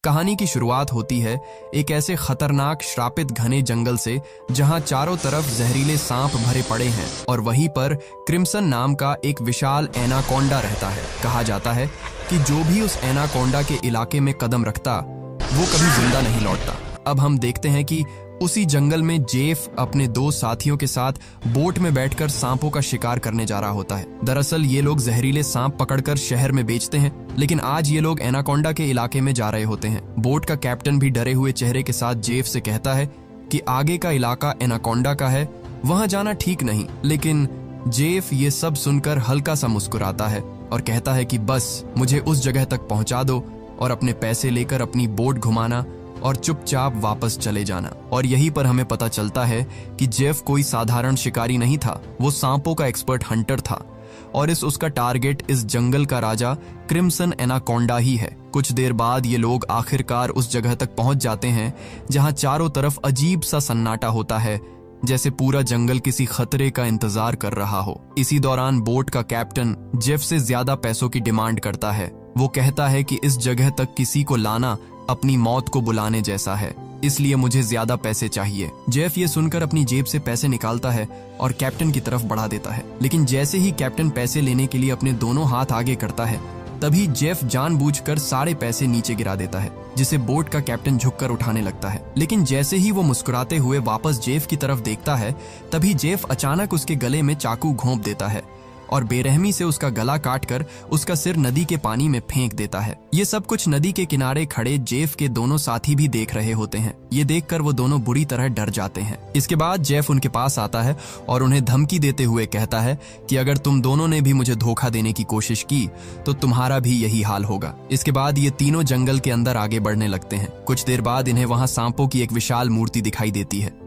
कहानी की शुरुआत होती है एक ऐसे खतरनाक श्रापित घने जंगल से जहां चारों तरफ जहरीले सांप भरे पड़े हैं और वहीं पर क्रिम्सन नाम का एक विशाल एनाकोंडा रहता है। कहा जाता है कि जो भी उस एनाकोंडा के इलाके में कदम रखता वो कभी जिंदा नहीं लौटता। अब हम देखते हैं कि उसी जंगल में जेफ अपने दो साथियों के साथ बोट में बैठकर सांपों का शिकार करने जा रहा होता है। दरअसल ये लोग जहरीले सांप पकड़कर शहर में बेचते हैं, लेकिन आज ये लोग एनाकोंडा के इलाके में जा रहे होते हैं। बोट का कैप्टन भी डरे हुए चेहरे के साथ जेफ से कहता है कि आगे का इलाका एनाकोंडा का है, वहां जाना ठीक नहीं। लेकिन जेफ ये सब सुनकर हल्का सा मुस्कुराता है और कहता है कि बस मुझे उस जगह तक पहुंचा दो और अपने पैसे लेकर अपनी बोट घुमाना और चुपचाप वापस चले जाना। और यहीं पर हमें पता चलता है कि जेफ कोई साधारण शिकारी नहीं था, वो सांपों का एक्सपर्ट हंटर था और उसका टारगेट इस जंगल का राजा क्रिम्सन एनाकोंडा ही है। कुछ देर बाद ये लोग आखिरकार उस जगह तक पहुंच जाते हैं जहां चारों तरफ अजीब सा सन्नाटा होता है, जैसे पूरा जंगल किसी खतरे का इंतजार कर रहा हो। इसी दौरान बोट का कैप्टन जेफ से ज्यादा पैसों की डिमांड करता है। वो कहता है कि इस जगह तक किसी को लाना अपनी मौत को बुलाने जैसा है, इसलिए मुझे ज्यादा पैसे चाहिए। जेफ ये सुनकर अपनी जेब से पैसे निकालता है और कैप्टन की तरफ बढ़ा देता है, लेकिन जैसे ही कैप्टन पैसे लेने के लिए अपने दोनों हाथ आगे करता है तभी जेफ जानबूझकर सारे पैसे नीचे गिरा देता है, जिसे बोट का कैप्टन झुककर उठाने लगता है। लेकिन जैसे ही वो मुस्कुराते हुए वापस जेफ की तरफ देखता है तभी जेफ अचानक उसके गले में चाकू घोंप देता है और बेरहमी से उसका गला काटकर उसका सिर नदी के पानी में फेंक देता है। ये सब कुछ नदी के किनारे खड़े जेफ के दोनों साथी भी देख रहे होते हैं। ये देखकर वो दोनों बुरी तरह डर जाते हैं। इसके बाद जेफ उनके पास आता है और उन्हें धमकी देते हुए कहता है कि अगर तुम दोनों ने भी मुझे धोखा देने की कोशिश की तो तुम्हारा भी यही हाल होगा। इसके बाद ये तीनों जंगल के अंदर आगे बढ़ने लगते हैं। कुछ देर बाद इन्हें वहां सांपों की एक विशाल मूर्ति दिखाई देती है।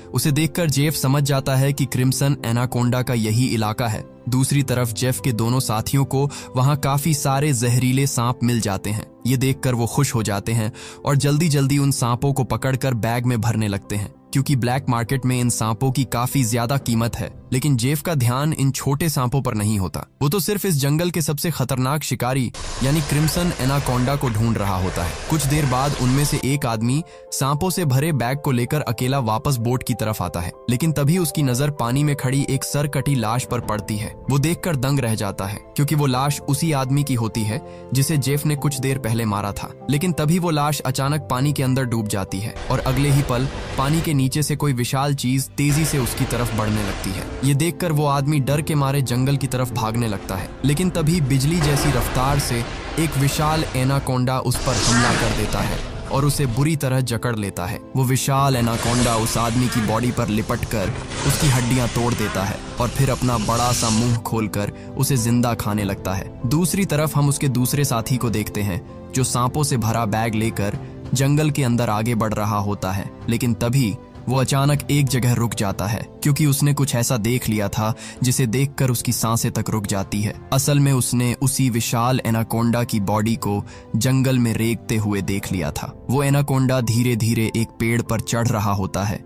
उसे देखकर जेफ समझ जाता है कि क्रिम्सन एनाकोंडा का यही इलाका है। दूसरी तरफ जेफ के दोनों साथियों को वहां काफी सारे जहरीले सांप मिल जाते हैं। ये देखकर वो खुश हो जाते हैं और जल्दी जल्दी उन सांपों को पकड़कर बैग में भरने लगते हैं, क्योंकि ब्लैक मार्केट में इन सांपों की काफी ज्यादा कीमत है। लेकिन जेफ का ध्यान इन छोटे सांपों पर नहीं होता, वो तो सिर्फ इस जंगल के सबसे खतरनाक शिकारी यानी क्रिम्सन एनाकोंडा को ढूंढ रहा होता है। कुछ देर बाद उनमें से एक आदमी सांपों से भरे बैग को लेकर अकेला वापस बोट की तरफ आता है, लेकिन तभी उसकी नजर पानी में खड़ी एक सरकटी लाश पर पड़ती है। वो देखकर दंग रह जाता है, क्योंकि वो लाश उसी आदमी की होती है जिसे जेफ ने कुछ देर पहले मारा था। लेकिन तभी वो लाश अचानक पानी के अंदर डूब जाती है और अगले ही पल पानी के नीचे से कोई विशाल चीज तेजी से उसकी तरफ बढ़ने लगती है। ये देखकर वो आदमी डर के मारे जंगल की तरफ भागने लगता है, लेकिन तभी बिजली जैसी रफ्तार से एक विशाल एनाकोंडा उस पर हमला कर देता है और उसे बुरी तरह जकड़ लेता है। वो विशाल एनाकोंडा उस आदमी की बॉडी पर लिपटकर उसकी हड्डियां तोड़ देता है और फिर अपना बड़ा सा मुंह खोलकर उसे जिंदा खाने लगता है। दूसरी तरफ हम उसके दूसरे साथी को देखते हैं जो सांपों से भरा बैग लेकर जंगल के अंदर आगे बढ़ रहा होता है। लेकिन तभी वो अचानक एक जगह रुक जाता है, क्योंकि उसने कुछ ऐसा देख लिया था जिसे देखकर उसकी सांसें तक रुक जाती है। असल में उसने उसी विशाल एनाकोंडा की बॉडी को जंगल में रेंगते हुए देख लिया था। वो एनाकोंडा धीरे धीरे एक पेड़ पर चढ़ रहा होता है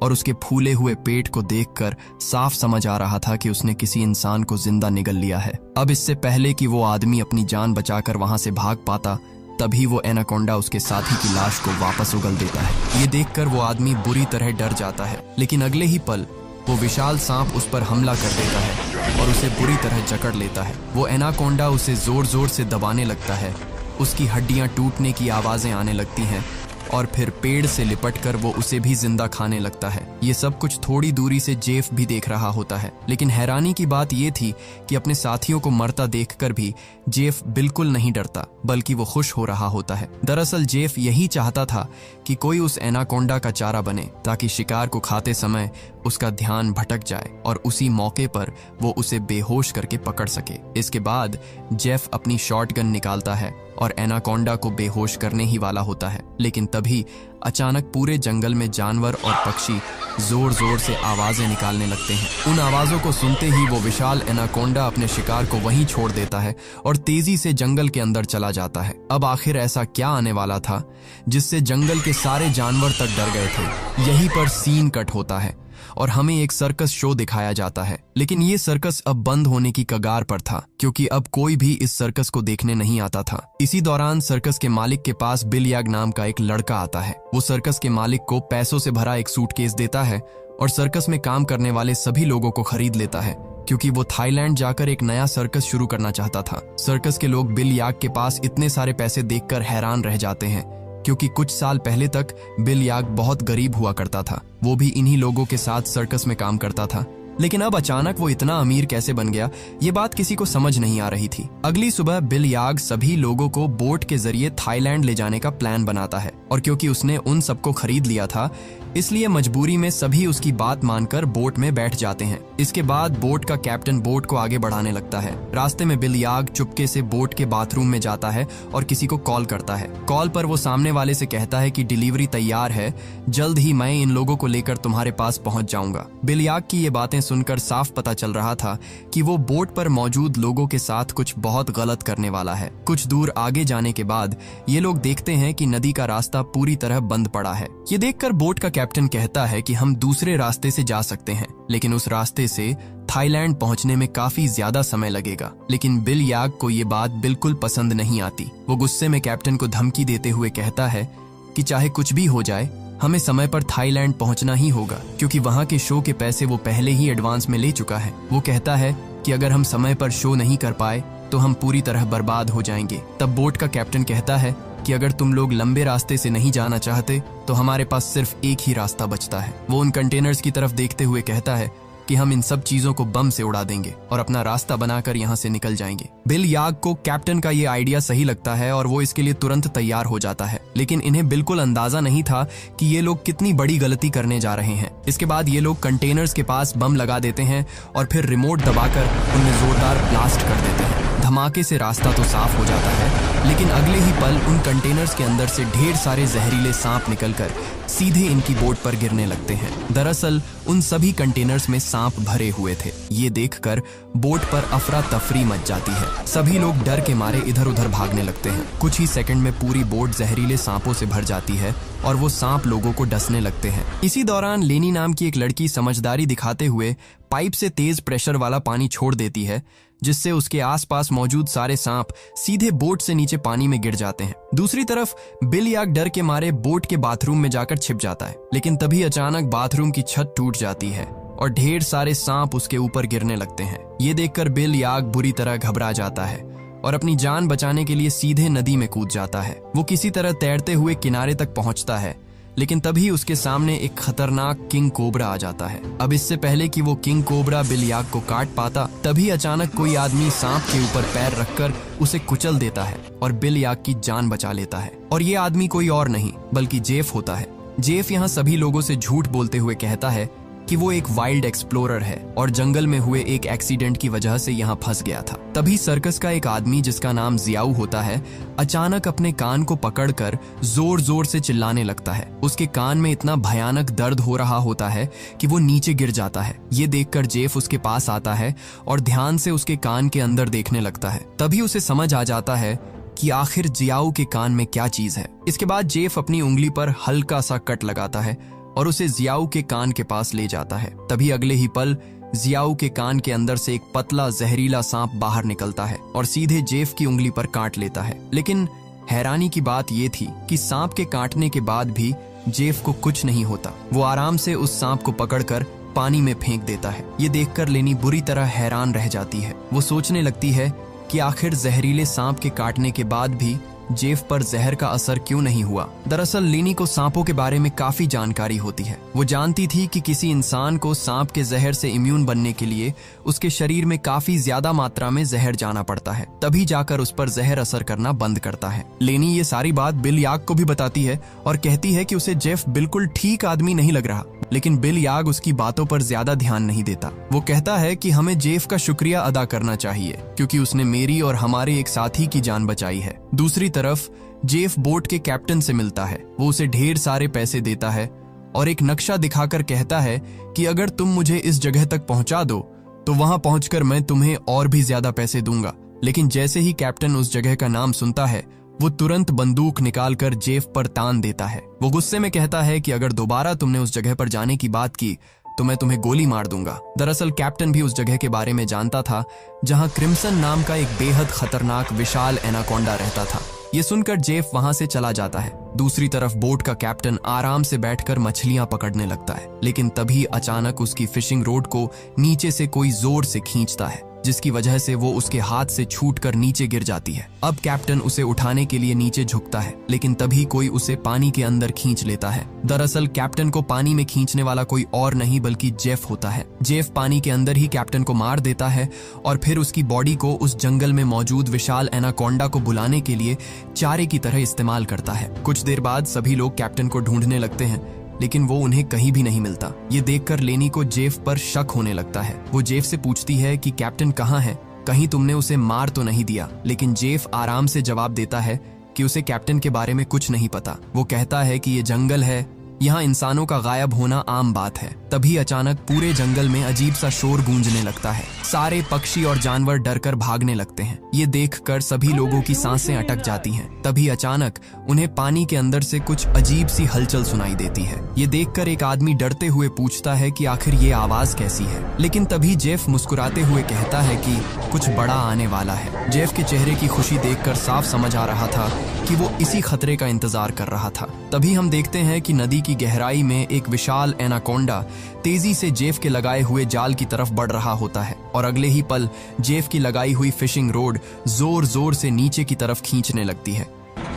और उसके फूले हुए पेट को देखकर साफ समझ आ रहा था कि उसने किसी इंसान को जिंदा निगल लिया है। अब इससे पहले कि वो आदमी अपनी जान बचाकर वहां से भाग पाता, तभी वो एनाकोंडा उसके साथी की लाश को वापस उगल देता है। ये देखकर वो आदमी बुरी तरह डर जाता है, लेकिन अगले ही पल वो विशाल सांप उस पर हमला कर देता है और उसे बुरी तरह जकड़ लेता है। वो एनाकोंडा उसे जोर जोर से दबाने लगता है, उसकी हड्डियां टूटने की आवाजें आने लगती हैं और फिर पेड़ से लिपटकर वो उसे भी जिंदा खाने लगता है। ये सब कुछ थोड़ी दूरी से जेफ भी देख रहा होता है, लेकिन हैरानी की बात ये थी कि अपने साथियों को मरता देखकर भी जेफ बिल्कुल नहीं डरता, बल्कि वो खुश हो रहा होता है। दरअसल जेफ यही चाहता था कि कोई उस एनाकोंडा का चारा बने, ताकि शिकार को खाते समय उसका ध्यान भटक जाए और उसी मौके पर वो उसे बेहोश करके पकड़ सके। इसके बाद जेफ अपनी शॉटगन निकालता है और एनाकोंडा को बेहोश करने ही वाला होता है, लेकिन तभी अचानक पूरे जंगल में जानवर और पक्षी जोर जोर से आवाजें निकालने लगते हैं। उन आवाजों को सुनते ही वो विशाल एनाकोंडा अपने शिकार को वहीं छोड़ देता है और तेजी से जंगल के अंदर चला जाता है। अब आखिर ऐसा क्या आने वाला था जिससे जंगल के सारे जानवर तक डर गए थे? यहीं पर सीन कट होता है। और हमें एक सर्कस शो दिखाया जाता है। लेकिन ये सर्कस अब बंद होने की कगार पर था, क्योंकि अब कोई भी इस सर्कस को देखने नहीं आता था। इसी दौरान सर्कस के मालिक के पास बिल याग नाम का एक लड़का आता है। वो सर्कस के मालिक को पैसों से भरा एक सूटकेस देता है और सर्कस में काम करने वाले सभी लोगों को खरीद लेता है, क्योंकि वो थाईलैंड जाकर एक नया सर्कस शुरू करना चाहता था। सर्कस के लोग बिल याग के पास इतने सारे पैसे देखकर हैरान रह जाते हैं, क्योंकि कुछ साल पहले तक बिल याग बहुत गरीब हुआ करता था। वो भी इन्हीं लोगों के साथ सर्कस में काम करता था। लेकिन अब अचानक वो इतना अमीर कैसे बन गया, ये बात किसी को समझ नहीं आ रही थी। अगली सुबह बिल याग सभी लोगों को बोट के जरिए थाईलैंड ले जाने का प्लान बनाता है, और क्योंकि उसने उन सबको खरीद लिया था, इसलिए मजबूरी में सभी उसकी बात मानकर बोट में बैठ जाते हैं। इसके बाद बोट का कैप्टन बोट को आगे बढ़ाने लगता है। रास्ते में बिल याग चुपके से बोट के बाथरूम में जाता है और किसी को कॉल करता है। कॉल पर वो सामने वाले से कहता है कि डिलीवरी तैयार है, जल्द ही मैं इन लोगों को लेकर तुम्हारे पास पहुंच जाऊंगा। बिल याग की ये बातें सुनकर साफ पता चल रहा था कि वो बोट पर मौजूद लोगों के साथ कुछ बहुत गलत करने वाला है। कुछ दूर आगे जाने के बाद ये लोग देखते हैं कि नदी का रास्ता पूरी तरह बंद पड़ा है। ये देखकर बोट का कैप्टन कहता है कि हम दूसरे रास्ते से जा सकते हैं, लेकिन उस रास्ते से थाईलैंड पहुंचने में काफी ज्यादा समय लगेगा। लेकिन बिल याग को ये बात बिल्कुल पसंद नहीं आती। वो गुस्से में कैप्टन को धमकी देते हुए कहता है कि चाहे कुछ भी हो जाए, हमें समय पर थाईलैंड पहुंचना ही होगा, क्योंकि वहां के शो के पैसे वो पहले ही एडवांस में ले चुका है। वो कहता है कि अगर हम समय पर शो नहीं कर पाए तो हम पूरी तरह बर्बाद हो जाएंगे। तब बोट का कैप्टन कहता है कि अगर तुम लोग लंबे रास्ते से नहीं जाना चाहते तो हमारे पास सिर्फ एक ही रास्ता बचता है। वो उन कंटेनर्स की तरफ देखते हुए कहता है कि हम इन सब चीजों को बम से उड़ा देंगे और अपना रास्ता बनाकर यहाँ से निकल जाएंगे। बिल याग को कैप्टन का ये आइडिया सही लगता है और वो इसके लिए तुरंत तैयार हो जाता है, लेकिन इन्हें बिल्कुल अंदाजा नहीं था कि ये लोग कितनी बड़ी गलती करने जा रहे हैं। इसके बाद ये लोग कंटेनर्स के पास बम लगा देते हैं और फिर रिमोट दबाकर उनमें जोरदार ब्लास्ट कर देते हैं। धमाके से रास्ता तो साफ हो जाता है, लेकिन अगले ही पल उन कंटेनर्स के अंदर से ढेर सारे जहरीले सांप निकलकर सीधे इनकी बोट पर गिरने लगते हैं। दरअसल उन सभी कंटेनर्स में सांप भरे हुए थे। ये देखकर बोट पर अफरा तफरी मच जाती है। सभी लोग डर के मारे इधर उधर भागने लगते हैं। कुछ ही सेकंड में पूरी बोट जहरीले सांपों से भर जाती है और वो सांप लोगों को डसने लगते हैं। इसी दौरान लेनी नाम की एक लड़की समझदारी दिखाते हुए पाइप से तेज प्रेशर वाला पानी छोड़ देती है, जिससे उसके आसपास मौजूद सारे सांप सीधे बोट से नीचे पानी में गिर जाते हैं। दूसरी तरफ बिल याग डर के मारे बोट के बाथरूम में जाकर छिप जाता है, लेकिन तभी अचानक बाथरूम की छत टूट जाती है और ढेर सारे सांप उसके ऊपर गिरने लगते हैं। ये देखकर बिल याग बुरी तरह घबरा जाता है और अपनी जान बचाने के लिए सीधे नदी में कूद जाता है। वो किसी तरह तैरते हुए किनारे तक पहुंचता है, लेकिन तभी उसके सामने एक खतरनाक किंग कोबरा आ जाता है। अब इससे पहले कि वो किंग कोबरा बिल याग को काट पाता, तभी अचानक कोई आदमी सांप के ऊपर पैर रखकर उसे कुचल देता है और बिल याग की जान बचा लेता है। और ये आदमी कोई और नहीं बल्कि जेफ होता है। जेफ यहाँ सभी लोगों से झूठ बोलते हुए कहता है कि वो एक वाइल्ड एक्सप्लोरर है और जंगल में हुए एक एक्सीडेंट की वजह से यहाँ फंस गया था। तभी सर्कस का एक आदमी जिसका नाम जियाऊ होता है, अचानक अपने कान को पकड़कर जोर जोर से चिल्लाने लगता है। उसके कान में इतना भयानक दर्द हो रहा होता है कि वो नीचे गिर जाता है। ये देखकर जेफ उसके पास आता है और ध्यान से उसके कान के अंदर देखने लगता है। तभी उसे समझ आ जाता है कि आखिर जियाऊ के कान में क्या चीज है। इसके बाद जेफ अपनी उंगली पर हल्का सा कट लगाता है और उसे जियाऊ के कान के पास ले जाता है। तभी अगले ही पल जियाऊ के कान के अंदर से एक पतला जहरीला सांप बाहर निकलता है और सीधे जेफ की उंगली पर काट लेता है। लेकिन हैरानी की बात यह थी कि सांप के काटने के बाद भी जेफ को कुछ नहीं होता। वो आराम से उस सांप को पकड़कर पानी में फेंक देता है। ये देखकर लेनी बुरी तरह हैरान रह जाती है। वो सोचने लगती है कि आखिर जहरीले सांप के काटने के बाद भी जेफ पर जहर का असर क्यों नहीं हुआ। दरअसल लेनी को सांपों के बारे में काफी जानकारी होती है। वो जानती थी कि किसी इंसान को सांप के जहर से इम्यून बनने के लिए उसके शरीर में काफी ज्यादा मात्रा में जहर जाना पड़ता है, तभी जाकर उस पर जहर असर करना बंद करता है। लेनी ये सारी बात बिल याग को भी बताती है और कहती है कि उसे जेफ बिल्कुल ठीक आदमी नहीं लग रहा, लेकिन बिल याग उसकी बातों पर ज्यादा ध्यान नहीं देता। वो कहता है कि हमें जेफ का शुक्रिया अदा करना चाहिए, क्योंकि उसने मेरी और हमारे एक साथी की जान बचाई है। दूसरी तरफ जेफ बोट के कैप्टन से मिलता है। वो उसे ढेर सारे पैसे देता है और एक नक्शा दिखाकर कहता है कि अगर तुम मुझे इस जगह तक पहुंचा दो तो वहां पहुंचकर मैं तुम्हें और भी ज्यादा पैसे दूंगा। लेकिन जैसे ही कैप्टन उस जगह का नाम सुनता है, वो तुरंत बंदूक निकालकर जेफ पर तान देता है। वो गुस्से में कहता है कि अगर दोबारा तुमने उस जगह पर जाने की बात की तो मैं तुम्हें गोली मार दूंगा। दरअसल कैप्टन भी उस जगह के बारे में जानता था जहां क्रिम्सन नाम का एक बेहद खतरनाक विशाल एनाकोंडा रहता था। ये सुनकर जेफ वहां से चला जाता है। दूसरी तरफ बोट का कैप्टन आराम से बैठकर मछलियां पकड़ने लगता है, लेकिन तभी अचानक उसकी फिशिंग रोड को नीचे से कोई जोर से खींचता है, जिसकी वजह से वो उसके हाथ से छूटकर नीचे गिर जाती है। अब कैप्टन उसे उठाने के लिए नीचे झुकता है, लेकिन तभी कोई उसे पानी के अंदर खींच लेता है। दरअसल कैप्टन को पानी में खींचने वाला कोई और नहीं बल्कि जेफ होता है। जेफ पानी के अंदर ही कैप्टन को मार देता है और फिर उसकी बॉडी को उस जंगल में मौजूद विशाल एनाकोंडा को बुलाने के लिए चारे की तरह इस्तेमाल करता है। कुछ देर बाद सभी लोग कैप्टन को ढूंढने लगते हैं, लेकिन वो उन्हें कहीं भी नहीं मिलता। ये देखकर लेनी को जेफ पर शक होने लगता है। वो जेफ से पूछती है कि कैप्टन कहाँ है, कहीं तुमने उसे मार तो नहीं दिया। लेकिन जेफ आराम से जवाब देता है कि उसे कैप्टन के बारे में कुछ नहीं पता। वो कहता है कि ये जंगल है, यहाँ इंसानों का गायब होना आम बात है। तभी अचानक पूरे जंगल में अजीब सा शोर गूंजने लगता है। सारे पक्षी और जानवर डरकर भागने लगते हैं। ये देखकर सभी लोगों की सांसें अटक जाती हैं। तभी अचानक उन्हें पानी के अंदर से कुछ अजीब सी हलचल सुनाई देती है। ये देखकर एक आदमी डरते हुए पूछता है कि आखिर ये आवाज कैसी है। लेकिन तभी जेफ मुस्कुराते हुए कहता है कि कुछ बड़ा आने वाला है। जेफ के चेहरे की खुशी देखकर साफ समझ आ रहा था कि वो इसी खतरे का इंतजार कर रहा था। तभी हम देखते हैं कि नदी की गहराई में एक विशाल एनाकोंडा तेजी से जेफ के लगाए हुए जाल की तरफ बढ़ रहा होता है और अगले ही पल जेफ की लगाई हुई फिशिंग रोड जोर जोर से नीचे की तरफ खींचने लगती है।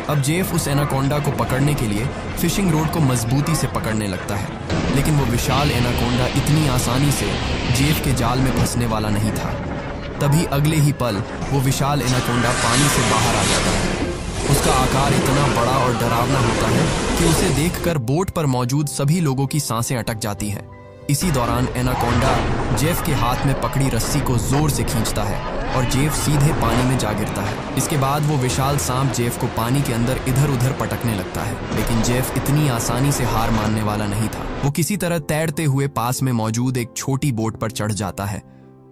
अब जेफ उस एनाकोंडा को पकड़ने के लिए फिशिंग रोड को मजबूती से पकड़ने लगता है, लेकिन वो विशाल एनाकोंडा इतनी आसानी से जेफ के जाल में फंसने वाला नहीं था। तभी अगले ही पल वो विशाल एनाकोंडा पानी से बाहर आ जाता है। उसका आकार इतना बड़ा और डरावना होता है कि उसे देखकर बोट पर मौजूद सभी लोगों की सांसें अटक जाती हैं। इसी दौरान एनाकोंडा जेफ के हाथ में पकड़ी रस्सी को जोर से खींचता है और जेफ सीधे पानी में जा गिरता है। इसके बाद वो विशाल सांप जेफ को पानी के अंदर इधर उधर पटकने लगता है, लेकिन जेफ इतनी आसानी से हार मानने वाला नहीं था। वो किसी तरह तैरते हुए पास में मौजूद एक छोटी बोट पर चढ़ जाता है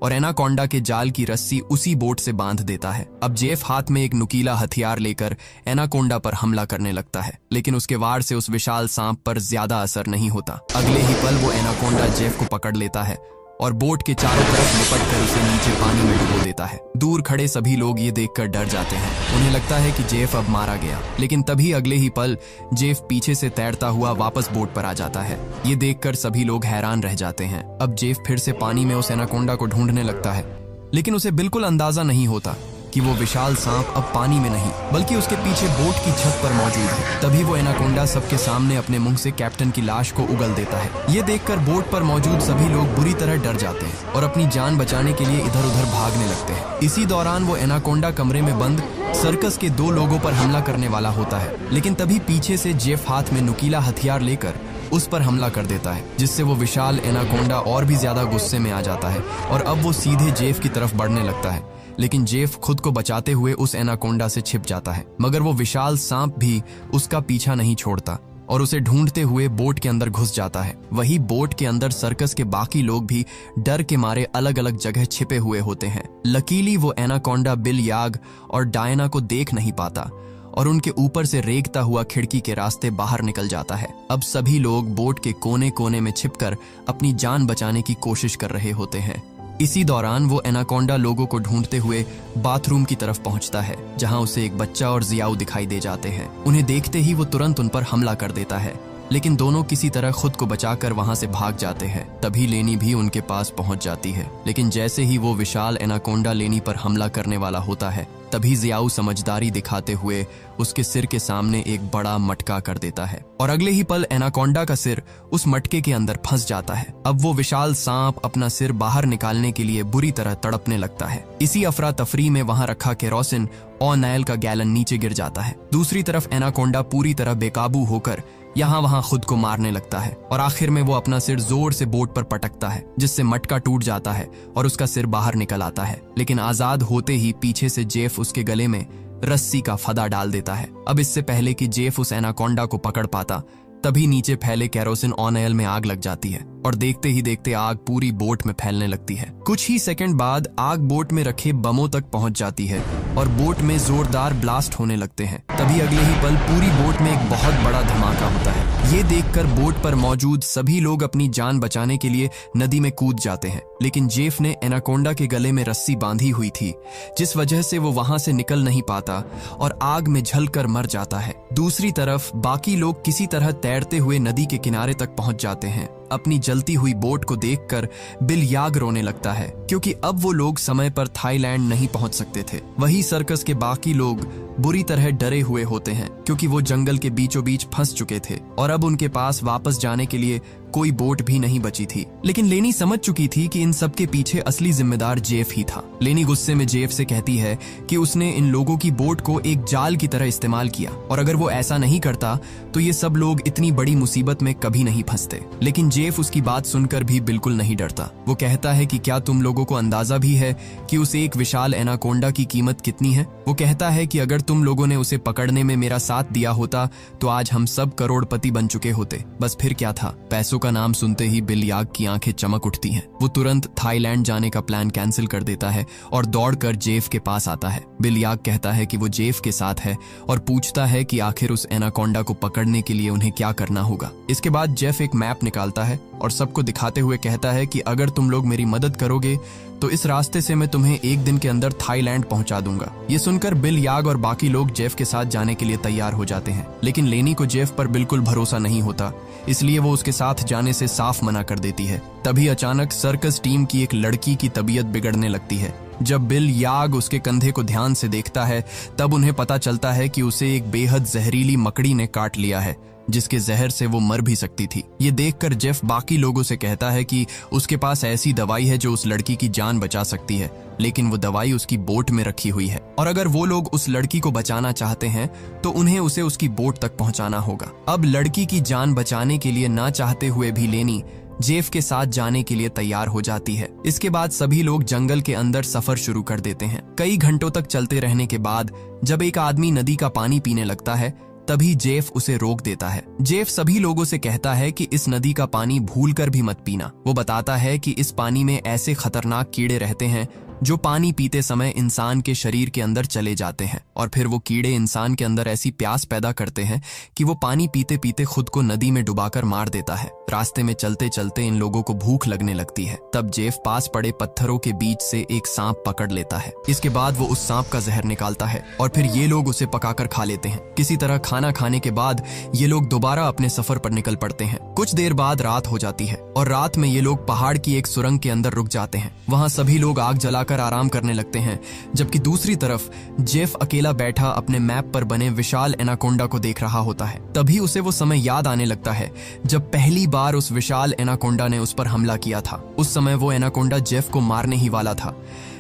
और एनाकोंडा के जाल की रस्सी उसी बोट से बांध देता है। अब जेफ हाथ में एक नुकीला हथियार लेकर एनाकोंडा पर हमला करने लगता है, लेकिन उसके वार से उस विशाल सांप पर ज्यादा असर नहीं होता। अगले ही पल वो एनाकोंडा जेफ को पकड़ लेता है और बोट के चारों तरफ लिपट कर उसे नीचे पानी में डुबो देता है। दूर खड़े सभी लोग ये देखकर डर जाते हैं। उन्हें लगता है कि जेफ अब मारा गया, लेकिन तभी अगले ही पल जेफ पीछे से तैरता हुआ वापस बोट पर आ जाता है। ये देखकर सभी लोग हैरान रह जाते हैं। अब जेफ फिर से पानी में उस एनाकोंडा को ढूंढने लगता है, लेकिन उसे बिल्कुल अंदाजा नहीं होता कि वो विशाल सांप अब पानी में नहीं बल्कि उसके पीछे बोट की छत पर मौजूद है। तभी वो एनाकोंडा सबके सामने अपने मुंह से कैप्टन की लाश को उगल देता है। ये देखकर बोट पर मौजूद सभी लोग बुरी तरह डर जाते हैं और अपनी जान बचाने के लिए इधर उधर भागने लगते हैं। इसी दौरान वो एनाकोंडा कमरे में बंद सर्कस के 2 लोगों पर हमला करने वाला होता है, लेकिन तभी पीछे से जेफ हाथ में नुकीला हथियार लेकर उस पर हमला कर देता है, जिससे वो विशाल एनाकोंडा और भी ज्यादा गुस्से में आ जाता है और अब वो सीधे जेफ की तरफ बढ़ने लगता है। लेकिन जेफ खुद को बचाते हुए उस एनाकोंडा से छिप जाता है, मगर वो विशाल सांप भी उसका पीछा नहीं छोड़ता और उसे ढूंढते हुए बोट के अंदर घुस जाता है। वही बोट के अंदर सर्कस के बाकी लोग भी डर के मारे अलग अलग जगह छिपे हुए होते हैं। लकीली वो एनाकोंडा बिल याग और डायना को देख नहीं पाता और उनके ऊपर से रेंगता हुआ खिड़की के रास्ते बाहर निकल जाता है। अब सभी लोग बोट के कोने कोने में छिपकर अपनी जान बचाने की कोशिश कर रहे होते हैं। इसी दौरान वो एनाकोंडा लोगों को ढूंढते हुए बाथरूम की तरफ पहुंचता है, जहां उसे एक बच्चा और जियाऊ दिखाई दे जाते हैं। उन्हें देखते ही वो तुरंत उन पर हमला कर देता है, लेकिन दोनों किसी तरह खुद को बचाकर वहां से भाग जाते हैं। तभी लेनी भी उनके पास पहुंच जाती है, लेकिन जैसे ही वो विशाल एनाकोंडा लेनी पर हमला करने वाला होता है, तभी जियाऊ समझदारी दिखाते हुए उसके सिर के सामने एक बड़ा मटका कर देता है और अगले ही पल एनाकोंडा का सिर उस मटके के अंदर फंस जाता है। अब वो विशाल सांप अपना सिर बाहर निकालने के लिए बुरी तरह तड़पने लगता है। इसी अफरा तफरी में वहां रखा केरोसिन और नायल का गैलन नीचे गिर जाता है। दूसरी तरफ एनाकोंडा पूरी तरह बेकाबू होकर यहाँ वहां खुद को मारने लगता है और आखिर में वो अपना सिर जोर से बोट पर पटकता है, जिससे मटका टूट जाता है और उसका सिर बाहर निकल आता है। लेकिन आजाद होते ही पीछे से जेफ उसके गले में रस्सी का फदा डाल देता है। अब इससे पहले कि जेफ उस एनाकोंडा को पकड़ पाता, तभी नीचे फैले केरोसिन ऑयल में आग लग जाती है और देखते ही देखते आग पूरी बोट में फैलने लगती है। कुछ ही सेकंड बाद आग बोट में रखे बमों तक पहुंच जाती है और बोट में जोरदार ब्लास्ट होने लगते हैं। तभी अगले ही पल पूरी बोट में एक बहुत बड़ा धमाका होता है। ये देखकर बोट पर मौजूद सभी लोग अपनी जान बचाने के लिए नदी में कूद जाते हैं, लेकिन जेफ ने एनाकोंडा के गले में रस्सी बांधी हुई थी, जिस वजह से वो वहां से निकल नहीं पाता और आग में जलकर मर जाता है। दूसरी तरफ बाकी लोग किसी तरह तैरते हुए नदी के किनारे तक पहुंच जाते हैं। अपनी जलती हुई बोट को देखकर बिल याग रोने लगता है, क्योंकि अब वो लोग समय पर थाईलैंड नहीं पहुंच सकते थे। वही सर्कस के बाकी लोग बुरी तरह डरे हुए होते हैं, क्योंकि वो जंगल के बीचों बीच फंस चुके थे और अब उनके पास वापस जाने के लिए कोई बोट भी नहीं बची थी। लेकिन लेनी समझ चुकी थी कि इन सब के पीछे असली जिम्मेदार जेफ ही था। लेनी गुस्से में जेफ से कहती है कि उसने इन लोगों की बोट को एक जाल की तरह इस्तेमाल किया और अगर वो ऐसा नहीं करता तो ये सब लोग इतनी बड़ी मुसीबत में कभी नहीं फंसते। लेकिन जेफ उसकी बात सुनकर भी बिल्कुल नहीं डरता। वो कहता है कि क्या तुम लोगों को अंदाजा भी है कि उस एक विशाल एनाकोंडा की कीमत कितनी है? वो कहता है कि अगर तुम लोगों ने उसे पकड़ने में मेरा साथ दिया होता तो आज हम सब करोड़पति बन चुके होते। बस फिर क्या था? पैसों का नाम सुनते ही बिल याग की आंखें चमक उठती हैं। वो तुरंत थाईलैंड जाने का प्लान कैंसिल कर देता है और दौड़कर जेफ के पास आता है। बिल याग कहता है कि वो जेफ के साथ है और पूछता है कि आखिर उस एनाकोंडा को पकड़ने के लिए उन्हें क्या करना होगा। इसके बाद जेफ एक मैप निकालता है और सबको दिखाते हुए कहता है कि अगर तुम लोग मेरी मदद करोगे तो इस रास्ते से मैं तुम्हें एक दिन के अंदर थाईलैंड पहुंचा दूंगा। ये सुनकर बिल याग और बाकी लोग जेफ के साथ जाने के लिए तैयार हो जाते हैं, लेकिन लेनी को जेफ पर बिल्कुल भरोसा नहीं होता, इसलिए वो उसके साथ जाने से साफ मना कर देती है। तभी अचानक सर्कस टीम की एक लड़की की तबीयत बिगड़ने लगती है। जब बिल याग उसके कंधे को ध्यान से देखता है तब उन्हें पता चलता है कि उसे एक बेहद जहरीली मकड़ी ने काट लिया है, जिसके जहर से वो मर भी सकती थी। ये देखकर जेफ बाकी लोगों से कहता है कि उसके पास ऐसी दवाई है जो उस लड़की की जान बचा सकती है, लेकिन वो दवाई उसकी बोट में रखी हुई है और अगर वो लोग उस लड़की को बचाना चाहते हैं तो उन्हें उसे उसकी बोट तक पहुंचाना होगा। अब लड़की की जान बचाने के लिए ना चाहते हुए भी लेनी जेफ के साथ जाने के लिए तैयार हो जाती है। इसके बाद सभी लोग जंगल के अंदर सफर शुरू कर देते हैं। कई घंटों तक चलते रहने के बाद जब एक आदमी नदी का पानी पीने लगता है तभी जेफ उसे रोक देता है। जेफ सभी लोगों से कहता है कि इस नदी का पानी भूलकर भी मत पीना। वो बताता है कि इस पानी में ऐसे खतरनाक कीड़े रहते हैं जो पानी पीते समय इंसान के शरीर के अंदर चले जाते हैं और फिर वो कीड़े इंसान के अंदर ऐसी प्यास पैदा करते हैं कि वो पानी पीते पीते खुद को नदी में डुबाकर मार देता है। रास्ते में चलते चलते इन लोगों को भूख लगने लगती है। तब जेफ पास पड़े पत्थरों के बीच से एक सांप पकड़ लेता है। इसके बाद वो उस सांप का जहर निकालता है और फिर ये लोग उसे पकाकर खा लेते हैं। किसी तरह खाना खाने के बाद ये लोग दोबारा अपने सफर पर निकल पड़ते हैं। कुछ देर बाद रात हो जाती है और रात में ये लोग पहाड़ की एक सुरंग के अंदर रुक जाते हैं। वहां सभी लोग आग जलाकर आराम करने लगते हैं, जबकि दूसरी तरफ जेफ अकेला बैठा अपने मैप पर बने विशाल एनाकोंडा को देख रहा होता है। तभी उसे वो समय याद आने लगता है जब पहली बार उस विशाल एनाकोंडा ने उस पर हमला किया था। उस समय वो एनाकोंडा जेफ को मारने ही वाला था,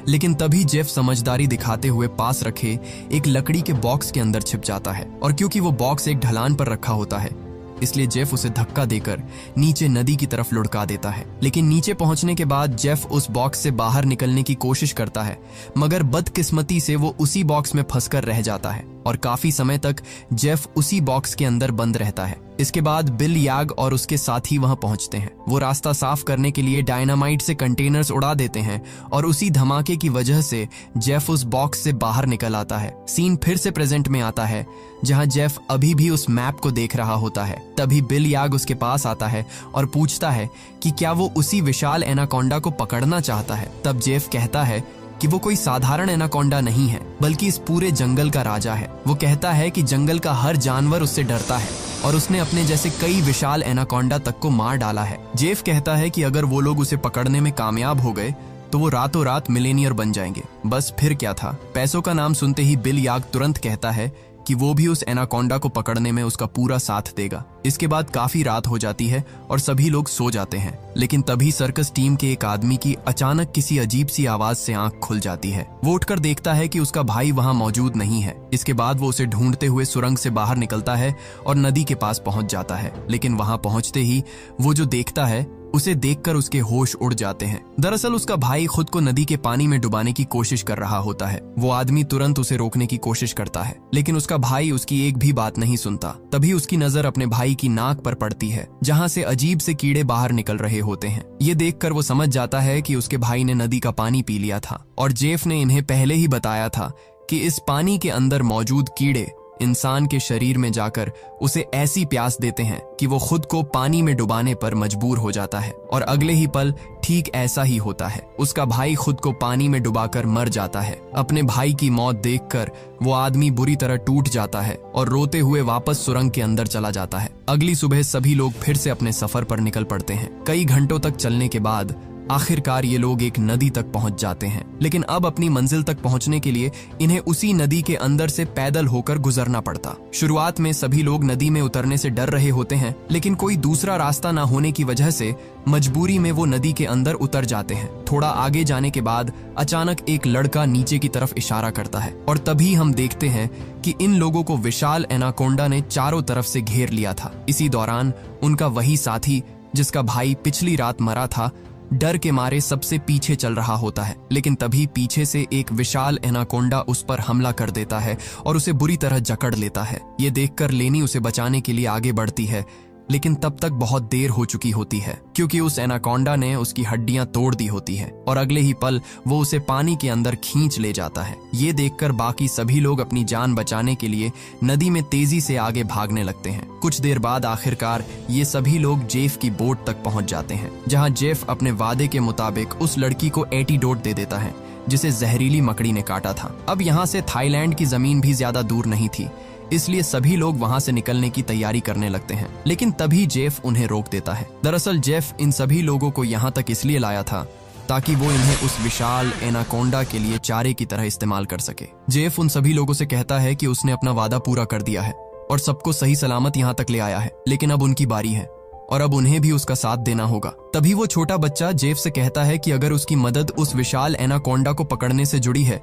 लेकिन तभी जेफ समझदारी दिखाते हुए पास रखे एक लकड़ी के बॉक्स के अंदर छिप जाता है और क्योंकि वो बॉक्स एक ढलान पर रखा होता है इसलिए जेफ उसे धक्का देकर नीचे नदी की तरफ लुढ़का देता है। लेकिन नीचे पहुंचने के बाद जेफ उस बॉक्स से बाहर निकलने की कोशिश करता है, मगर बदकिस्मती से वो उसी बॉक्स में फंसकर रह जाता है और काफी समय तक जेफ उसी बॉक्स के अंदर बंद रहता है। इसके बाद बिल याग और उसके साथी वहां पहुंचते हैं। वो रास्ता साफ करने के लिए डायनामाइट से कंटेनर्स उड़ा देते हैं और उसी धमाके की वजह से जेफ उस बॉक्स से बाहर निकल आता है। सीन फिर से प्रेजेंट में आता है जहां जेफ अभी भी उस मैप को देख रहा होता है। तभी बिल याग उसके पास आता है और पूछता है कि क्या वो उसी विशाल एनाकोंडा को पकड़ना चाहता है। तब जेफ कहता है कि वो कोई साधारण एनाकोंडा नहीं है, बल्कि इस पूरे जंगल का राजा है। वो कहता है कि जंगल का हर जानवर उससे डरता है और उसने अपने जैसे कई विशाल एनाकोंडा तक को मार डाला है। जेफ कहता है कि अगर वो लोग उसे पकड़ने में कामयाब हो गए तो वो रातों रात मिलेनियर बन जाएंगे। बस फिर क्या था? पैसों का नाम सुनते ही बिल याग तुरंत कहता है कि वो भी उस एनाकोंडा को पकड़ने में उसका पूरा साथ देगा। इसके बाद काफी रात हो जाती है और सभी लोग सो जाते हैं, लेकिन तभी सर्कस टीम के एक आदमी की अचानक किसी अजीब सी आवाज से आंख खुल जाती है। वो उठकर देखता है कि उसका भाई वहां मौजूद नहीं है। इसके बाद वो उसे ढूंढते हुए सुरंग से बाहर निकलता है और नदी के पास पहुंच जाता है, लेकिन वहां पहुंचते ही वो जो देखता है उसे देखकर उसके होश उड़ जाते हैं। दरअसल उसका भाई खुद को नदी के पानी में डुबाने की कोशिश कर रहा होता है। वो आदमी तुरंत उसे रोकने की कोशिश करता है, लेकिन उसका भाई उसकी एक भी बात नहीं सुनता। तभी उसकी नजर अपने भाई की नाक पर पड़ती है, जहां से अजीब से कीड़े बाहर निकल रहे होते हैं। ये देखकर वो समझ जाता है कि उसके भाई ने नदी का पानी पी लिया था और जेफ ने इन्हें पहले ही बताया था कि इस पानी के अंदर मौजूद कीड़े इंसान के शरीर में जाकर उसे ऐसी प्यास देते हैं कि वो खुद को पानी में डुबाने पर मजबूर हो जाता है और अगले ही पल ठीक ऐसा ही होता है। उसका भाई खुद को पानी में डुबाकर मर जाता है। अपने भाई की मौत देखकर वो आदमी बुरी तरह टूट जाता है और रोते हुए वापस सुरंग के अंदर चला जाता है। अगली सुबह सभी लोग फिर से अपने सफर पर निकल पड़ते हैं। कई घंटों तक चलने के बाद आखिरकार ये लोग एक नदी तक पहुंच जाते हैं, लेकिन अब अपनी मंजिल तक पहुंचने के लिए इन्हें उसी नदी के अंदर से पैदल होकर गुजरना पड़ता। शुरुआत में सभी लोग नदी में उतरने से डर रहे होते हैं, लेकिन कोई दूसरा रास्ता ना होने की वजह से मजबूरी में वो नदी के अंदर उतर जाते हैं। थोड़ा आगे जाने के बाद अचानक एक लड़का नीचे की तरफ इशारा करता है और तभी हम देखते हैं कि इन लोगों को विशाल एनाकोंडा ने चारों तरफ से घेर लिया था। इसी दौरान उनका वही साथी जिसका भाई पिछली रात मरा था, डर के मारे सबसे पीछे चल रहा होता है, लेकिन तभी पीछे से एक विशाल एनाकोंडा उस पर हमला कर देता है और उसे बुरी तरह जकड़ लेता है। ये देखकर लेनी उसे बचाने के लिए आगे बढ़ती है, लेकिन तब तक बहुत देर हो चुकी होती है क्योंकि उस एनाकोंडा ने उसकी हड्डियां तोड़ दी होती है और अगले ही पल वो उसे पानी के अंदर खींच ले जाता है। ये देखकर बाकी सभी लोग अपनी जान बचाने के लिए नदी में तेजी से आगे भागने लगते हैं। कुछ देर बाद आखिरकार ये सभी लोग जेफ की बोट तक पहुंच जाते हैं, जहां जेफ अपने वादे के मुताबिक उस लड़की को एंटीडोट दे देता है जिसे जहरीली मकड़ी ने काटा था। अब यहाँ से थाईलैंड की जमीन भी ज्यादा दूर नहीं थी, इसलिए सभी लोग वहां से निकलने की तैयारी करने लगते हैं, लेकिन तभी जेफ उन्हें रोक देता है। दरअसल जेफ इन सभी लोगों को यहाँ तक इसलिए लाया था ताकि वो इन्हें उस विशाल एनाकोंडा के लिए चारे की तरह इस्तेमाल कर सके। जेफ उन सभी लोगों से कहता है कि उसने अपना वादा पूरा कर दिया है और सबको सही सलामत यहाँ तक ले आया है, लेकिन अब उनकी बारी है और अब उन्हें भी उसका साथ देना होगा। तभी वो छोटा बच्चा जेफ से कहता है कि अगर उसकी मदद उस विशाल एनाकोंडा को पकड़ने से जुड़ी है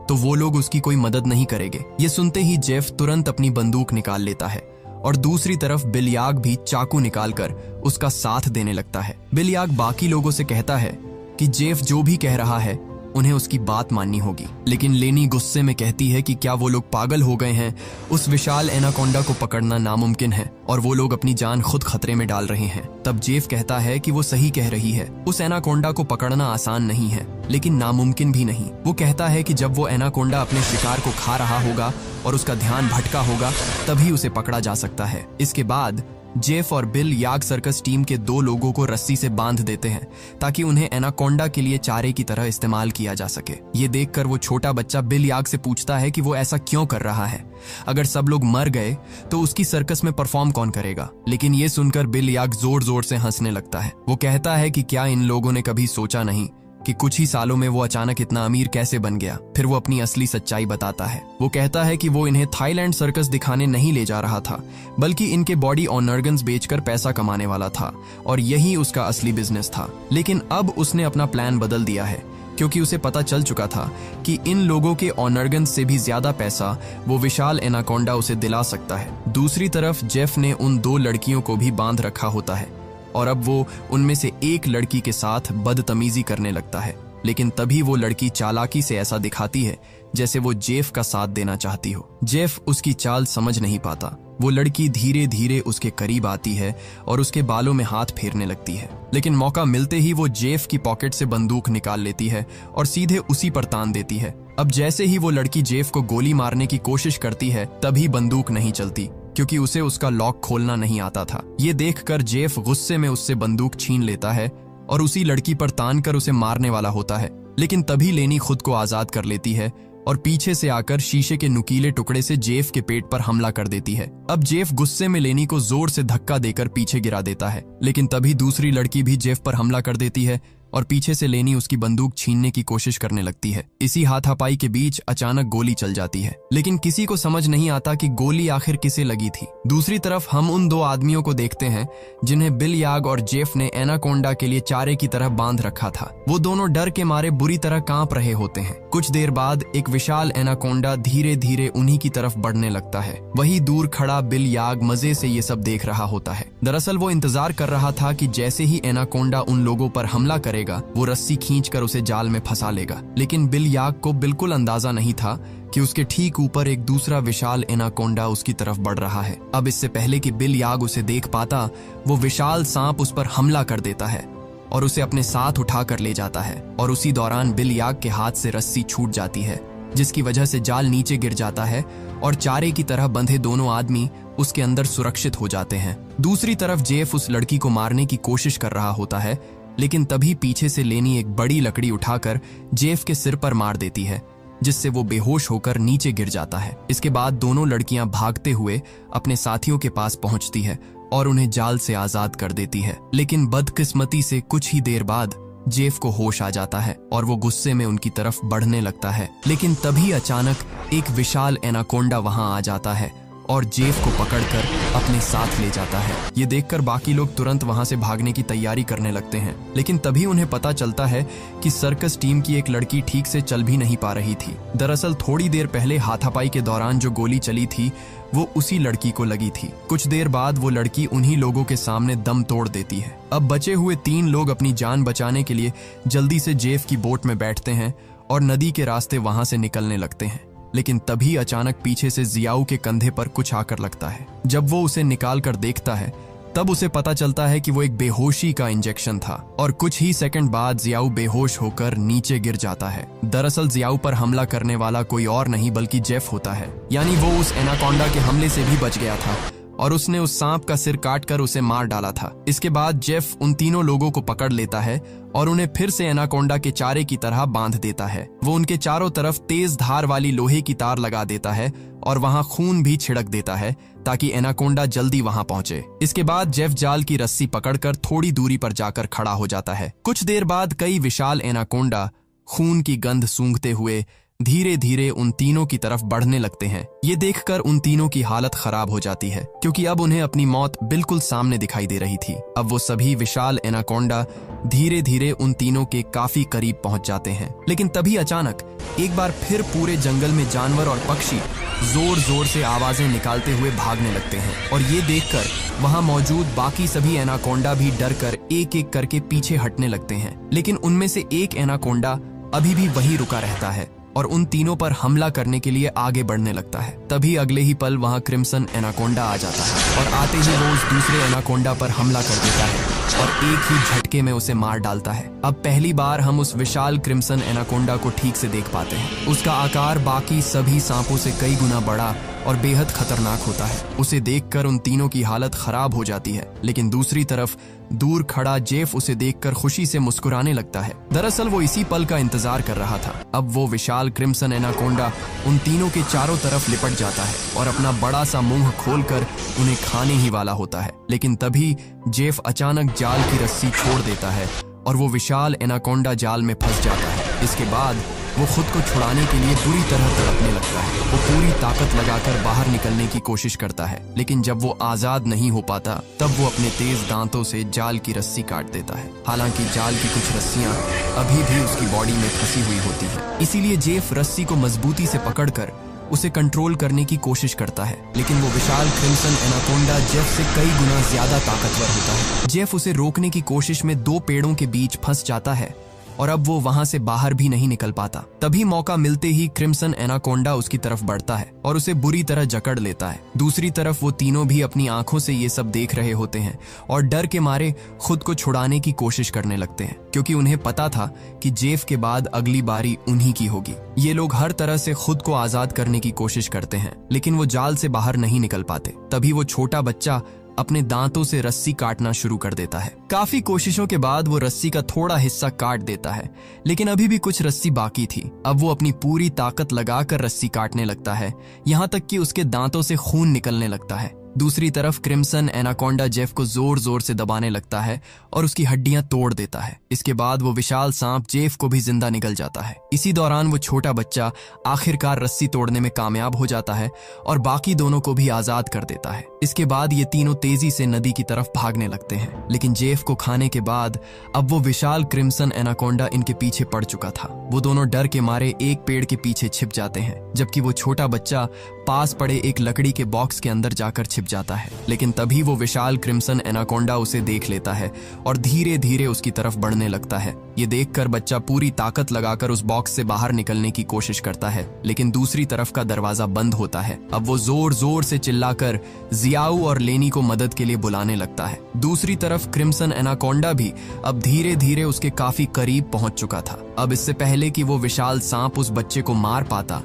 तो वो लोग उसकी कोई मदद नहीं करेंगे। ये सुनते ही जेफ तुरंत अपनी बंदूक निकाल लेता है और दूसरी तरफ बिलयाग भी चाकू निकालकर उसका साथ देने लगता है। बिलयाग बाकी लोगों से कहता है कि जेफ जो भी कह रहा है उन्हें उसकी बात माननी होगी, लेकिन लेनी गुस्से में कहती है कि क्या वो लोग पागल हो गए हैं, उस विशाल एनाकोंडा को पकड़ना नामुमकिन है और वो लोग अपनी जान खुद खतरे में डाल रहे हैं। तब जेफ कहता है कि वो सही कह रही है, उस एनाकोंडा को पकड़ना आसान नहीं है लेकिन नामुमकिन भी नहीं। वो कहता है कि जब वो एनाकोंडा अपने शिकार को खा रहा होगा और उसका ध्यान भटका होगा तभी उसे पकड़ा जा सकता है। इसके बाद जेफ और बिल याग सर्कस टीम के 2 लोगों को रस्सी से बांध देते हैं ताकि उन्हें एनाकोंडा के लिए चारे की तरह इस्तेमाल किया जा सके। ये देखकर वो छोटा बच्चा बिल याग से पूछता है कि वो ऐसा क्यों कर रहा है, अगर सब लोग मर गए तो उसकी सर्कस में परफॉर्म कौन करेगा। लेकिन ये सुनकर बिल याग जोर जोर से हंसने लगता है। वो कहता है कि क्या इन लोगों ने कभी सोचा नहीं कि कुछ ही सालों में वो अचानक इतना अमीर कैसे बन गया। फिर वो अपनी असली सच्चाई बताता है। वो कहता है कि वो इन्हें थाईलैंड सर्कस दिखाने नहीं ले जा रहा था, बल्कि इनके बॉडी ऑर्गन्स बेचकर पैसा कमाने वाला था और यही उसका असली बिजनेस था। लेकिन अब उसने अपना प्लान बदल दिया है क्योंकि उसे पता चल चुका था कि इन लोगों के ऑर्गन्स से भी ज्यादा पैसा वो विशाल एनाकोंडा उसे दिला सकता है। दूसरी तरफ जेफ ने उन 2 लड़कियों को भी बांध रखा होता है और अब वो उनमें से एक लड़की के साथ बदतमीजी करने लगता है, लेकिन तभी वो लड़की चालाकी से ऐसा दिखाती है जैसे वो जेफ का साथ देना चाहती हो। जेफ उसकी चाल समझ नहीं पाता। वो लड़की धीरे धीरे उसके करीब आती है और उसके बालों में हाथ फेरने लगती है, लेकिन मौका मिलते ही वो जेफ की पॉकेट से बंदूक निकाल लेती है और सीधे उसी पर तान देती है। अब जैसे ही वो लड़की जेफ को गोली मारने की कोशिश करती है तभी बंदूक नहीं चलती क्योंकि उसे उसका लॉक खोलना नहीं आता था। ये देखकर जेफ गुस्से में उससे बंदूक छीन लेता है और उसी लड़की पर तान कर उसे मारने वाला होता है, लेकिन तभी लेनी खुद को आजाद कर लेती है और पीछे से आकर शीशे के नुकीले टुकड़े से जेफ के पेट पर हमला कर देती है। अब जेफ गुस्से में लेनी को जोर से धक्का देकर पीछे गिरा देता है, लेकिन तभी दूसरी लड़की भी जेफ पर हमला कर देती है और पीछे से लेनी उसकी बंदूक छीनने की कोशिश करने लगती है। इसी हाथापाई के बीच अचानक गोली चल जाती है, लेकिन किसी को समझ नहीं आता कि गोली आखिर किसे लगी थी। दूसरी तरफ हम उन 2 आदमियों को देखते हैं जिन्हें बिल याग और जेफ ने एनाकोंडा के लिए चारे की तरह बांध रखा था। वो दोनों डर के मारे बुरी तरह कांप रहे होते हैं। कुछ देर बाद एक विशाल एनाकोंडा धीरे धीरे उन्हीं की तरफ बढ़ने लगता है। वही दूर खड़ा बिल याग मजे से ये सब देख रहा होता है। दरअसल वो इंतजार कर रहा था कि जैसे ही एनाकोंडा उन लोगों पर हमला करेगा वो रस्सी खींचकर उसे जाल में फंसा लेगा, लेकिन बिल याग को बिल्कुल अंदाजा नहीं था कि उसके ठीक ऊपर एक दूसरा विशाल एनाकोंडा उसकी तरफ बढ़ रहा है। अब इससे पहले कि बिल याग उसे देख पाता, वो विशाल सांप उस पर हमला कर देता है और उसे अपने साथ उठा कर ले जाता है और उसी दौरान बिल याग के हाथ से रस्सी छूट जाती है जिसकी वजह से जाल नीचे गिर जाता है और चारे की तरह बंधे दोनों आदमी उसके अंदर सुरक्षित हो जाते हैं। दूसरी तरफ जेफ उस लड़की को मारने की कोशिश कर रहा होता है, लेकिन तभी पीछे से लेनी एक बड़ी लकड़ी उठाकर जेफ के सिर पर मार देती है, जिससे वो बेहोश होकर नीचे गिर जाता है। इसके बाद दोनों लड़कियां भागते हुए अपने साथियों के पास पहुंचती है और उन्हें जाल से आजाद कर देती है। लेकिन बदकिस्मती से कुछ ही देर बाद जेफ को होश आ जाता है और वो गुस्से में उनकी तरफ बढ़ने लगता है। लेकिन तभी अचानक एक विशाल एनाकोंडा वहां आ जाता है और जेफ को पकड़कर अपने साथ ले जाता है। ये देखकर बाकी लोग तुरंत वहां से भागने की तैयारी करने लगते हैं, लेकिन तभी उन्हें पता चलता है कि सर्कस टीम की एक लड़की ठीक से चल भी नहीं पा रही थी। दरअसल थोड़ी देर पहले हाथापाई के दौरान जो गोली चली थी वो उसी लड़की को लगी थी। कुछ देर बाद वो लड़की उन्हीं लोगों के सामने दम तोड़ देती है। अब बचे हुए 3 लोग अपनी जान बचाने के लिए जल्दी से जेफ की बोट में बैठते हैं और नदी के रास्ते वहां से निकलने लगते हैं। लेकिन तभी अचानक पीछे से जियाऊ के कंधे पर कुछ आकर लगता है। जब वो उसे निकाल कर देखता है तब उसे पता चलता है कि वो एक बेहोशी का इंजेक्शन था और कुछ ही सेकंड बाद जियाऊ बेहोश होकर नीचे गिर जाता है। दरअसल जियाऊ पर हमला करने वाला कोई और नहीं बल्कि जेफ होता है, यानी वो उस एनाकोंडा के हमले से भी बच गया था और उसने उस सांप का सिर काटकर उसे मार डाला था। इसके बाद जेफ उन तीनों लोगों को पकड़ लेता है और उन्हें फिर से एनाकोंडा के चारे की तरह बांध देता है। वो उनके चारों तरफ तेज धार वाली लोहे की तार लगा देता है और वहां खून भी छिड़क देता है ताकि एनाकोंडा जल्दी वहां पहुंचे। इसके बाद जेफ जाल की रस्सी पकड़कर थोड़ी दूरी पर जाकर खड़ा हो जाता है। कुछ देर बाद कई विशाल एनाकोंडा खून की गंध सूंघते हुए धीरे धीरे उन तीनों की तरफ बढ़ने लगते हैं। ये देखकर उन तीनों की हालत खराब हो जाती है, क्योंकि अब उन्हें अपनी मौत बिल्कुल सामने दिखाई दे रही थी। अब वो सभी विशाल एनाकोंडा धीरे धीरे उन तीनों के काफी करीब पहुंच जाते हैं। लेकिन तभी अचानक एक बार फिर पूरे जंगल में जानवर और पक्षी जोर जोर से आवाजें निकालते हुए भागने लगते हैं और ये देखकर वहां मौजूद बाकी सभी एनाकोंडा भी डर कर एक एक करके पीछे हटने लगते हैं। लेकिन उनमें से एक एनाकोंडा अभी भी वहीं रुका रहता है और उन तीनों पर हमला करने के लिए आगे बढ़ने लगता है। तभी अगले ही पल वहां क्रिम्सन एनाकोंडा आ जाता है और आते ही वो उस दूसरे एनाकोंडा पर हमला कर देता है और एक ही झटके में उसे मार डालता है। अब पहली बार हम उस विशाल क्रिम्सन एनाकोंडा को ठीक से देख पाते हैं। उसका आकार बाकी सभी सांपों से कई गुना बड़ा और बेहद खतरनाक होता है। उसे देखकर उन तीनों की हालत खराब हो जाती है, लेकिन दूसरी तरफ दूर खड़ा जेफ उसे देखकर खुशी से मुस्कुराने लगता है। दरअसल वो इसी पल का इंतजार कर रहा था। अब वो विशाल क्रिम्सन एनाकोंडा उन तीनों के चारों तरफ लिपट जाता है और अपना बड़ा सा मुंह खोलकर उन्हें खाने ही वाला होता है। लेकिन तभी जेफ अचानक जाल की रस्सी छोड़ देता है और वो विशाल एनाकोंडा जाल में फंस जाता है। इसके बाद वो खुद को छुड़ाने के लिए बुरी तरह तड़पने लगता है। वो पूरी ताकत लगाकर बाहर निकलने की कोशिश करता है, लेकिन जब वो आजाद नहीं हो पाता तब वो अपने तेज दांतों से जाल की रस्सी काट देता है। हालांकि जाल की कुछ रस्सियां अभी भी उसकी बॉडी में फंसी हुई होती है, इसीलिए जेफ रस्सी को मजबूती से पकड़कर उसे कंट्रोल करने की कोशिश करता है। लेकिन वो विशाल क्रिम्सन एनाकोंडा जेफ से कई गुना ज्यादा ताकतवर होता है। जेफ उसे रोकने की कोशिश में 2 पेड़ों के बीच फंस जाता है और अब वो वहां से बाहर भी नहीं निकल पाता। तभी मौका मिलते ही क्रिम्सन एनाकोंडा उसकी तरफ बढ़ता है और उसे बुरी तरह जकड़ लेता है। दूसरी तरफ वो तीनों भी अपनी आंखों से ये सब देख रहे होते हैं और डर के मारे खुद को छुड़ाने की कोशिश करने लगते हैं, क्योंकि उन्हें पता था कि जेफ के बाद अगली बारी उन्हीं की होगी। ये लोग हर तरह से खुद को आजाद करने की कोशिश करते हैं, लेकिन वो जाल से बाहर नहीं निकल पाते। तभी वो छोटा बच्चा अपने दांतों से रस्सी काटना शुरू कर देता है। काफी कोशिशों के बाद वो रस्सी का थोड़ा हिस्सा काट देता है, लेकिन अभी भी कुछ रस्सी बाकी थी। अब वो अपनी पूरी ताकत लगाकर रस्सी काटने लगता है, यहाँ तक कि उसके दांतों से खून निकलने लगता है। दूसरी तरफ क्रिम्सन एनाकोंडा जेफ को जोर जोर से दबाने लगता है और उसकी हड्डियां तोड़ देता है। इसके बाद वो विशाल सांप जेफ को भी जिंदा निगल जाता है। इसी दौरान वो छोटा बच्चा आखिरकार रस्सी तोड़ने में कामयाब हो जाता है और बाकी दोनों को भी आजाद कर देता है। इसके बाद ये तीनों तेजी से नदी की तरफ भागने लगते हैं, लेकिन जेफ को खाने के बाद अब वो विशाल क्रिम्सन एनाकोंडा इनके पीछे पड़ चुका था। वो दोनों डर के मारे एक पेड़ के पीछे छिप जाते हैं, जबकि वो छोटा बच्चा पास पड़े एक लकड़ी के बॉक्स के अंदर जाकर छिप जाता है। लेकिन तभी वो विशाल क्रिम्सन एनाकोंडा उसे देख लेता है और धीरे धीरे उसकी तरफ बढ़ने लगता है। ये देखकर बच्चा पूरी ताकत लगाकर उस बॉक्स से बाहर निकलने की कोशिश करता है, लेकिन दूसरी तरफ का दरवाजा बंद होता है। अब वो जोर जोर से चिल्लाकर जियाऊ और लेनी को मदद के लिए बुलाने लगता है। दूसरी तरफ क्रिम्सन एनाकोंडा भी अब धीरे धीरे उसके काफी करीब पहुंच चुका था। अब इससे पहले कि वो विशाल सांप उस बच्चे को मार पाता,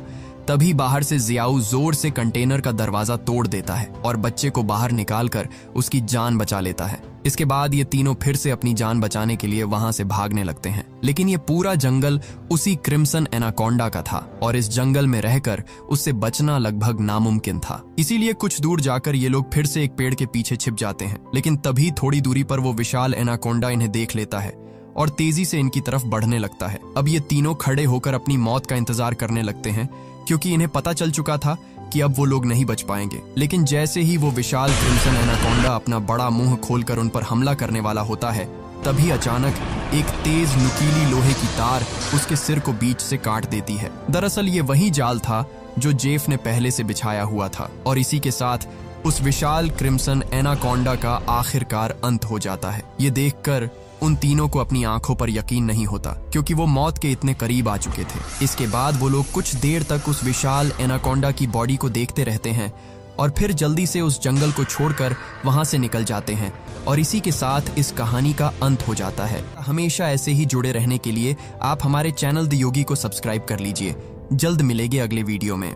तभी बाहर से जियाऊ जोर से कंटेनर का दरवाजा तोड़ देता है और बच्चे को बाहर निकालकर उसकी जान बचा लेता है। इसके बाद ये तीनों फिर से अपनी जान बचाने के लिए वहां से भागने लगते हैं। लेकिन ये पूरा जंगल उसी क्रिम्सन एनाकोंडा का था और इस जंगल में रहकर उससे बचना लगभग नामुमकिन था। इसीलिए कुछ दूर जाकर ये लोग फिर से एक पेड़ के पीछे छिप जाते हैं। लेकिन तभी थोड़ी दूरी पर वो विशाल एनाकोंडा इन्हें देख लेता है और तेजी से इनकी तरफ बढ़ने लगता है। अब ये तीनों खड़े होकर अपनी मौत का इंतजार करने लगते हैं, क्योंकि इन्हें पता चल चुका था कि अब वो लोग नहीं बच पाएंगे। लेकिन जैसे ही वो विशाल क्रिम्सन एनाकोंडा अपना बड़ा मुंह खोलकर उन पर हमला करने वाला होता है, तभी अचानक एक तेज नुकीली लोहे की तार उसके सिर को बीच से काट देती है। दरअसल ये वही जाल था जो जेफ ने पहले से बिछाया हुआ था और इसी के साथ उस विशाल क्रिम्सन एनाकोंडा का आखिरकार अंत हो जाता है। ये देखकर उन तीनों को अपनी आंखों पर यकीन नहीं होता, क्योंकि वो मौत के इतने करीब आ चुके थे। इसके बाद वो लोग कुछ देर तक उस विशाल एनाकोंडा की बॉडी को देखते रहते हैं और फिर जल्दी से उस जंगल को छोड़कर वहां से निकल जाते हैं। और इसी के साथ इस कहानी का अंत हो जाता है। हमेशा ऐसे ही जुड़े रहने के लिए आप हमारे चैनल द योगी को सब्सक्राइब कर लीजिए। जल्द मिलेंगे अगले वीडियो में।